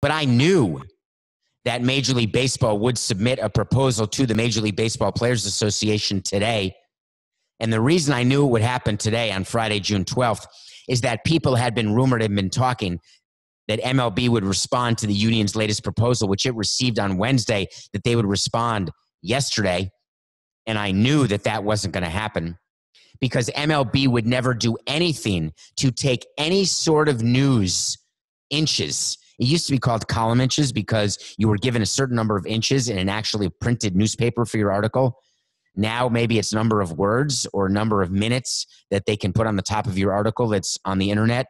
But I knew that Major League Baseball would submit a proposal to the Major League Baseball Players Association today. And the reason I knew it would happen today on Friday, June 12th, is that people had been rumored and been talking that MLB would respond to the union's latest proposal, which it received on Wednesday, that they would respond yesterday. And I knew that that wasn't going to happen because MLB would never do anything to take any sort of news inches. It used to be called column inches because you were given a certain number of inches in an actually printed newspaper for your article. Now maybe it's number of words or number of minutes that they can put on the top of your article that's on the internet.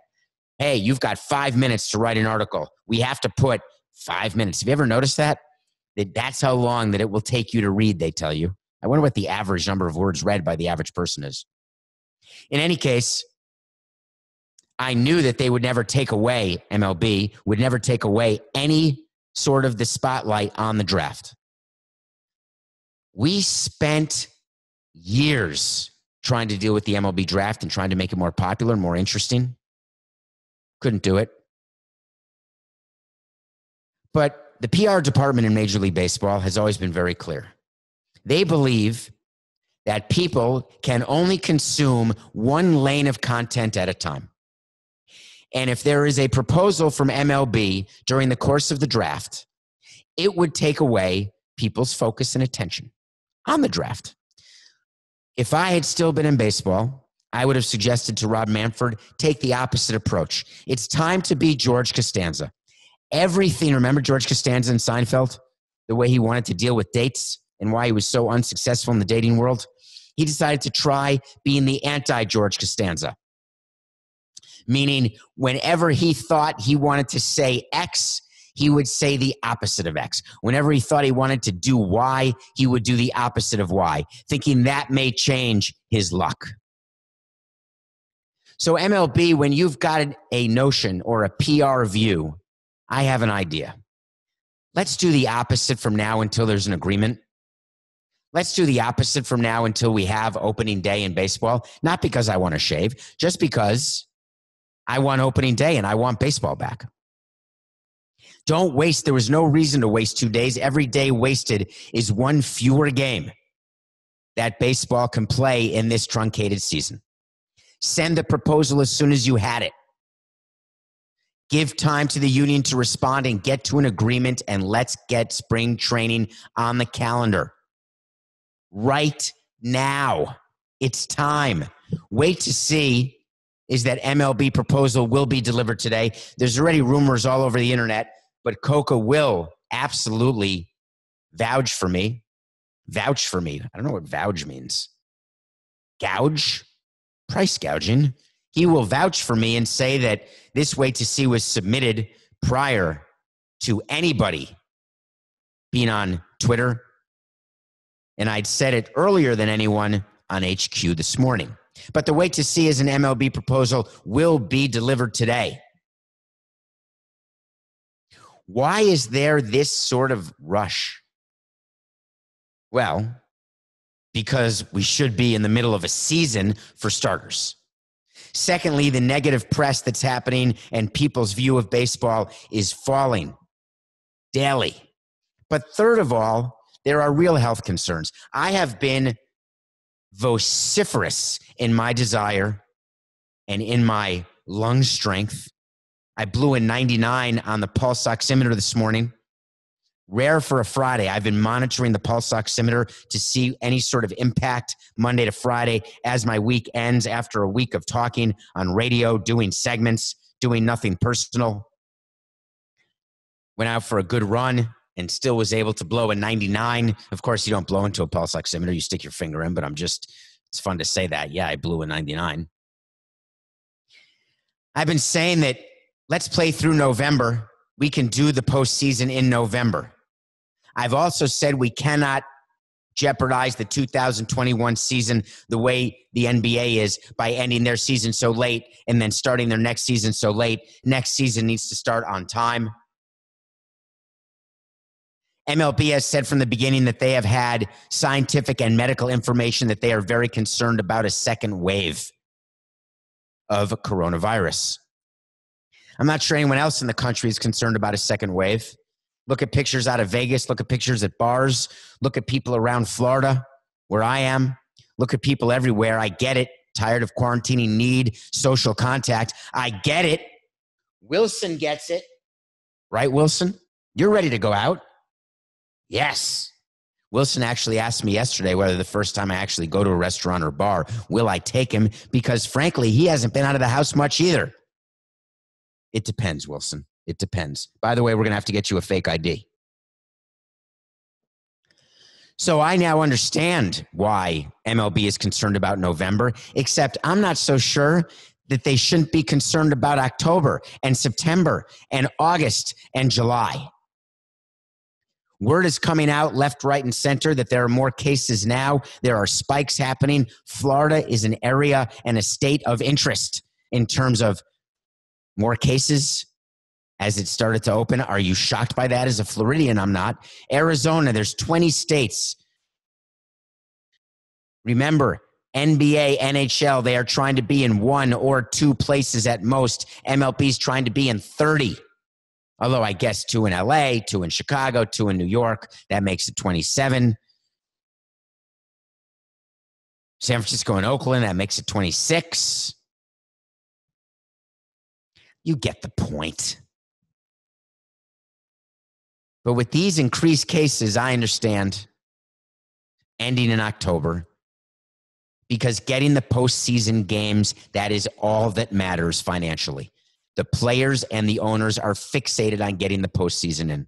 Hey, you've got 5 minutes to write an article. We have to put 5 minutes. Have you ever noticed that? That's how long that it will take you to read, they tell you. I wonder what the average number of words read by the average person is. In any case, I knew that they would never take away, MLB would never take away any sort of the spotlight on the draft. We spent years trying to deal with the MLB draft and trying to make it more popular, more interesting. Couldn't do it. But the PR department in Major League Baseball has always been very clear. They believe that people can only consume one lane of content at a time. And if there is a proposal from MLB during the course of the draft, it would take away people's focus and attention on the draft. If I had still been in baseball, I would have suggested to Rob Manfred, take the opposite approach. It's time to be George Costanza. Everything, remember George Costanza in Seinfeld? The way he wanted to deal with dates and why he was so unsuccessful in the dating world? He decided to try being the anti-George Costanza. Meaning, whenever he thought he wanted to say X, he would say the opposite of X. Whenever he thought he wanted to do Y, he would do the opposite of Y, thinking that may change his luck. So MLB, when you've got a notion or a PR view, I have an idea. Let's do the opposite from now until there's an agreement. Let's do the opposite from now until we have opening day in baseball. Not because I want to shave, just because I want opening day and I want baseball back. Don't waste. There was no reason to waste 2 days. Every day wasted is one fewer game that baseball can play in this truncated season. Send the proposal as soon as you had it. Give time to the union to respond and get to an agreement, and let's get spring training on the calendar. Right now. It's time. Wait to see is that MLB proposal will be delivered today. There's already rumors all over the internet, but Coca will absolutely vouch for me. Vouch for me. I don't know what vouch means. Gouge? Price gouging. He will vouch for me and say that this wait to see was submitted prior to anybody being on Twitter. And I'd said it earlier than anyone on HQ this morning. But the wait to see as an MLB proposal will be delivered today. Why is there this sort of rush? Well, because we should be in the middle of a season for starters. Secondly, the negative press that's happening and people's view of baseball is falling daily. But third of all, there are real health concerns. I have been vociferous in my desire and in my lung strength. I blew a 99 on the pulse oximeter this morning. Rare for a Friday. I've been monitoring the pulse oximeter to see any sort of impact Monday to Friday as my week ends after a week of talking on radio, doing segments, doing nothing personal. Went out for a good run and still was able to blow a 99. Of course, you don't blow into a pulse oximeter. You stick your finger in, but it's fun to say that. Yeah, I blew a 99. I've been saying that let's play through November. We can do the postseason in November. I've also said we cannot jeopardize the 2021 season the way the NBA is by ending their season so late and then starting their next season so late. Next season needs to start on time. MLB has said from the beginning that they have had scientific and medical information that they are very concerned about a second wave of coronavirus. I'm not sure anyone else in the country is concerned about a second wave. Look at pictures out of Vegas. Look at pictures at bars. Look at people around Florida, where I am. Look at people everywhere. I get it. Tired of quarantining, need social contact. I get it. Wilson gets it. Right, Wilson? You're ready to go out? Yes. Wilson actually asked me yesterday whether the first time I actually go to a restaurant or bar, will I take him? Because frankly, he hasn't been out of the house much either. It depends, Wilson. It depends. By the way, we're going to have to get you a fake ID. So I now understand why MLB is concerned about November, except I'm not so sure that they shouldn't be concerned about October and September and August and July. Word is coming out left, right, and center that there are more cases now. There are spikes happening. Florida is an area and a state of interest in terms of more cases as it started to open. Are you shocked by that? As a Floridian, I'm not. Arizona, there's 20 states. Remember, NBA, NHL, they are trying to be in 1 or 2 places at most. MLB's trying to be in 30. Although I guess 2 in LA, 2 in Chicago, 2 in New York. That makes it 27. San Francisco and Oakland, that makes it 26. You get the point. But with these increased cases, I understand, ending in October, because getting the postseason games, that is all that matters financially. The players and the owners are fixated on getting the postseason in.